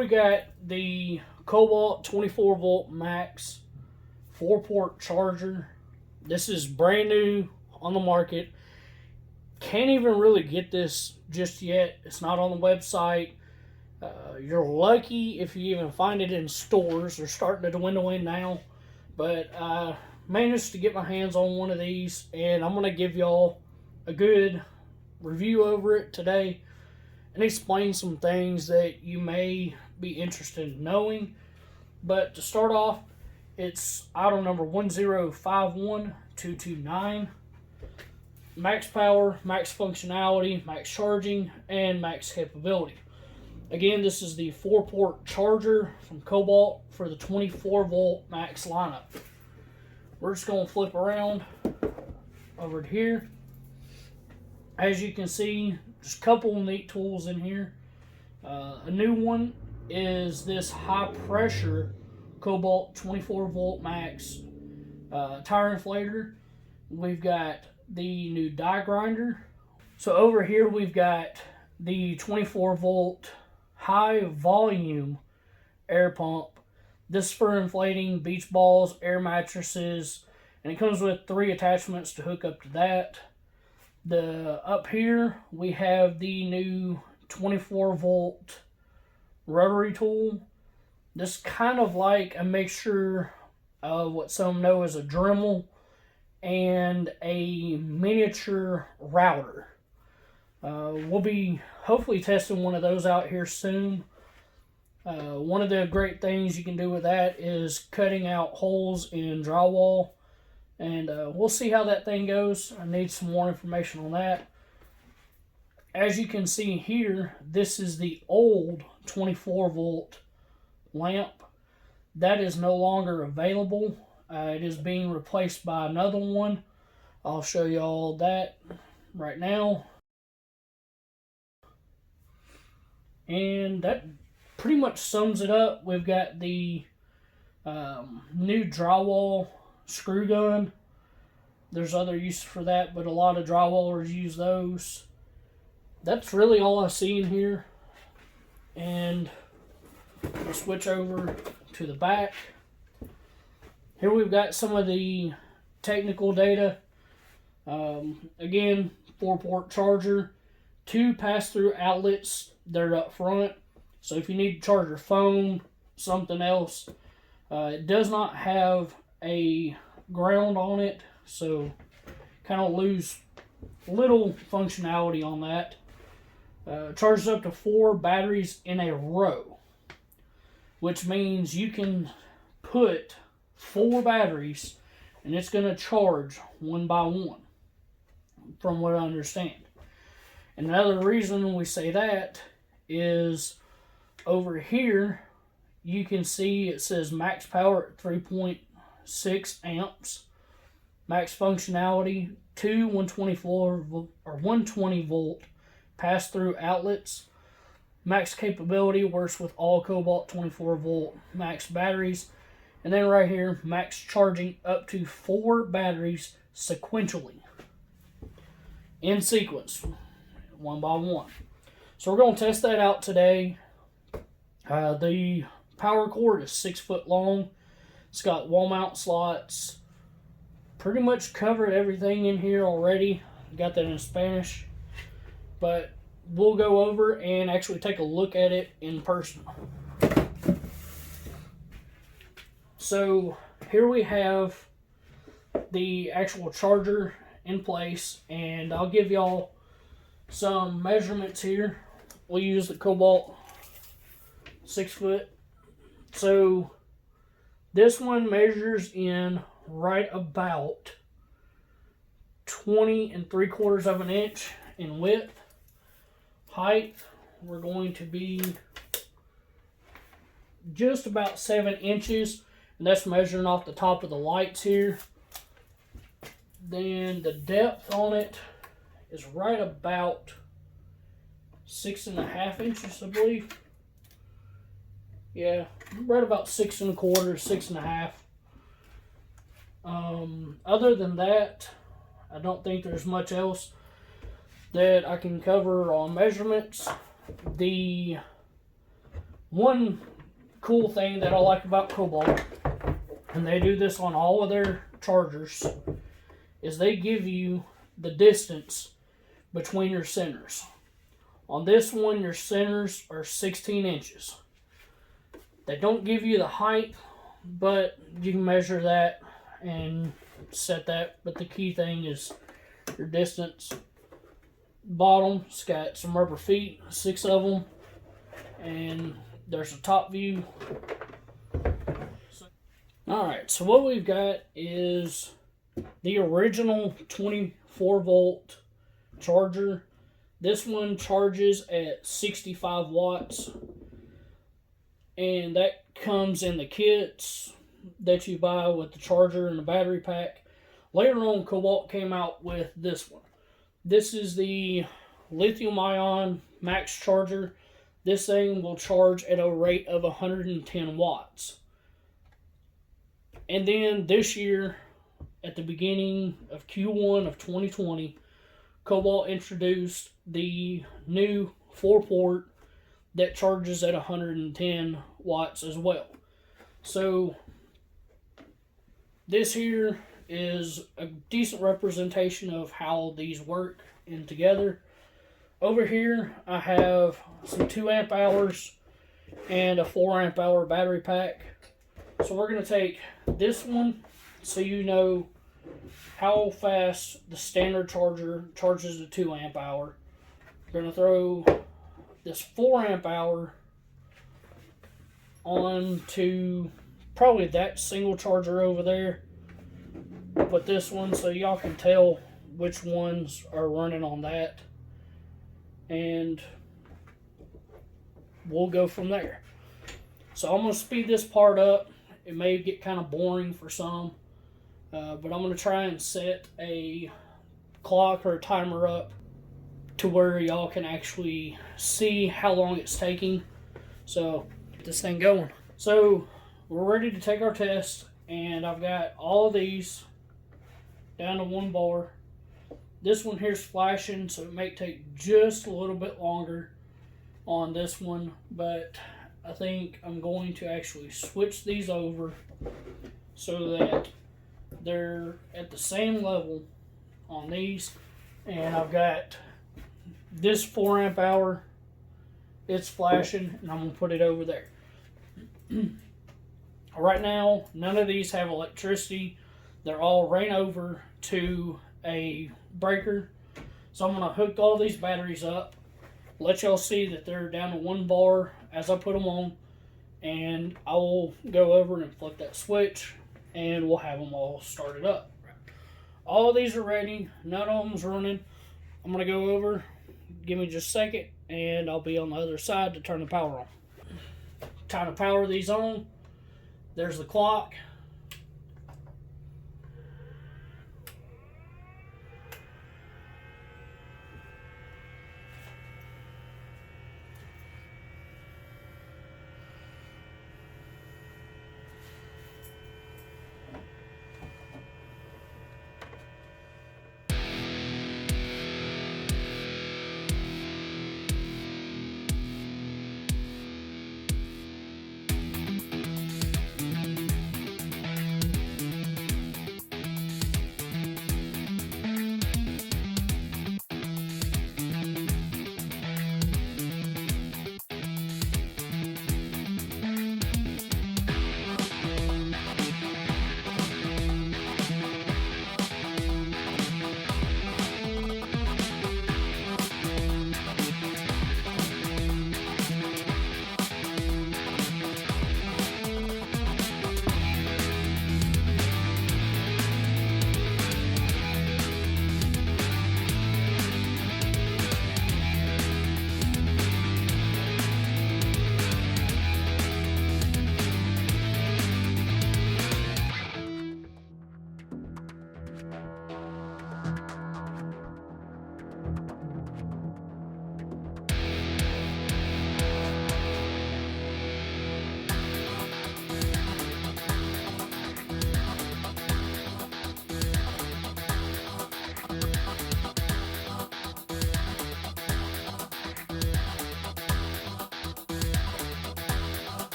we got the Kobalt 24 volt max 4-port charger. This is brand new on the market. Can't even really get this just yet. It's not on the website. You're lucky if you even find it in stores. They're starting to dwindle in now. But I managed to get my hands on one of these, and I'm going to give y'all a good review over it today and explain some things that you may be interested in knowing. But to start off, it's item number 1051229. Max power, max functionality, max charging, and max capability. Again, this is the 4-port charger from Kobalt for the 24 volt max lineup. We're just going to flip around over to here. As you can see, there's a couple neat tools in here. A new one is this high pressure Kobalt 24 volt max tire inflator. We've got the new die grinder. So over here we've got the 24 volt high volume air pump. This is for inflating beach balls, air mattresses, and it comes with 3 attachments to hook up to that. Up here we have the new 24 volt rotary tool. This is kind of like a mixture of what some know as a Dremel and a miniature router. We'll be hopefully testing one of those out here soon. One of the great things you can do with that is cutting out holes in drywall, and we'll see how that thing goes. I need some more information on that. As you can see here, this is the old 24 volt lamp. That is no longer available. It is being replaced by another one. I'll show you all that right now. And that pretty much sums it up. We've got the new drywall screw gun. There's other uses for that, but a lot of drywallers use those. That's really all I see in here. And we'll switch over to the back. Here we've got some of the technical data. Again, 4-port charger, 2 pass-through outlets. They're up front. So if you need to charge your phone, something else, it does not have a ground on it. So kind of lose little functionality on that. Charges up to 4 batteries in a row, which means you can put 4 batteries and it's going to charge one by one, from what I understand. And another reason we say that is over here you can see it says max power at 3.6 amps, max functionality, 2 124 or 120 volt pass-through outlets. Max capability works with all Kobalt 24 volt max batteries. And then right here, max charging up to 4 batteries sequentially, in sequence, one by one. So we're going to test that out today. The power cord is 6 foot long. It's got wall mount slots. Pretty much covered everything in here already. Got that in Spanish. But we'll go over and actually take a look at it in person. So here we have the actual charger in place, and I'll give y'all some measurements here. We'll use the Kobalt 6 foot. So this one measures in right about 20 3/4 of an inch in width. Height, we're going to be just about 7 inches, and that's measuring off the top of the lights here. Then the depth on it is right about 6.5 inches, I believe. Yeah, right about 6 1/4, 6.5. Other than that, I don't think there's much else that I can cover on measurements. The One cool thing that I like about Kobalt, and they do this on all of their chargers, is they give you the distance between your centers. On this one, your centers are 16 inches. They don't give you the height, but you can measure that and set that. But the key thing is your distance. Bottom, it's got some rubber feet, 6 of them, and there's a top view. Alright, so what we've got is the original 24 volt charger. This one charges at 65 watts, and that comes in the kits that you buy with the charger and the battery pack. Later on, Kobalt came out with this one. This is the lithium-ion max charger. This thing will charge at a rate of 110 watts. And then this year, at the beginning of Q1 of 2020, Kobalt introduced the new 4-port that charges at 110 watts as well. So this here is a decent representation of how these work in together. Over here I have some 2 amp hours and a 4 amp hour battery pack. So we're going to take this one so you know how fast the standard charger charges a 2 amp hour. We're going to throw this 4 amp hour on to probably that single charger over there. Put this one so y'all can tell which ones are running on that. And we'll go from there. So I'm going to speed this part up. It may get kind of boring for some, but I'm going to try and set a clock or a timer up to where y'all can actually see how long it's taking. So get this thing going. So we're ready to take our test, and I've got all of these down to 1 bar. This one here's flashing, so it may take just a little bit longer on this one, but I think I'm going to actually switch these over so that they're at the same level on these. And I've got this 4 amp hour, it's flashing, and I'm going to put it over there. Right now, none of these have electricity. They're all ran over to a breaker. So I'm going to hook all these batteries up, let y'all see that they're down to 1 bar as I put them on, and I will go over and flip that switch and we'll have them all started up. All of these are ready, none of them's running. I'm going to go over, give me just a second, and I'll be on the other side to turn the power on. Time to power these on. There's the clock.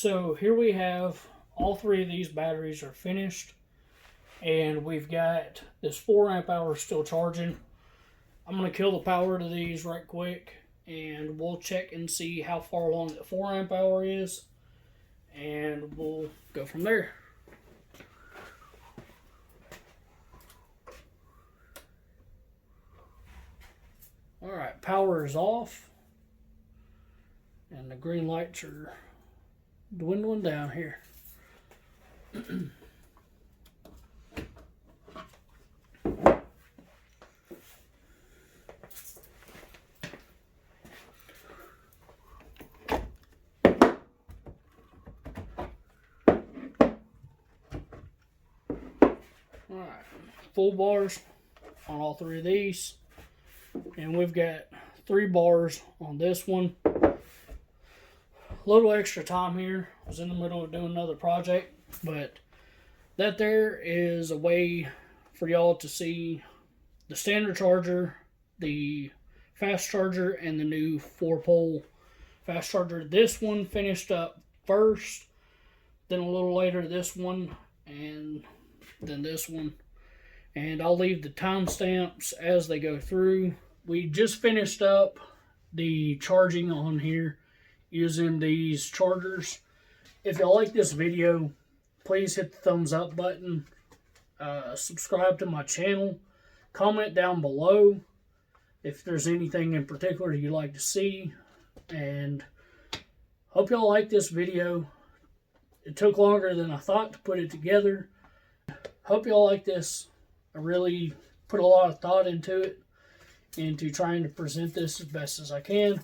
So here we have all three of these batteries are finished, and we've got this 4 amp hour still charging. I'm going to kill the power to these right quick, and we'll check and see how far along the 4 amp hour is, and we'll go from there. Alright, power is off, and the green lights are dwindling down here. Alright, full bars on all three of these. And we've got 3 bars on this one. A little extra time here. I was in the middle of doing another project, but that there is a way for y'all to see the standard charger, the fast charger, and the new 4-pole fast charger. This one finished up first, then a little later this one, and then this one. And I'll leave the timestamps as they go through. We just finished up the charging on here using these chargers. If y'all like this video, please hit the thumbs up button. Subscribe to my channel. Comment down below if there's anything in particular you'd like to see. And hope y'all like this video. It took longer than I thought to put it together. Hope y'all like this. I really put a lot of thought into it, into trying to present this as best as I can.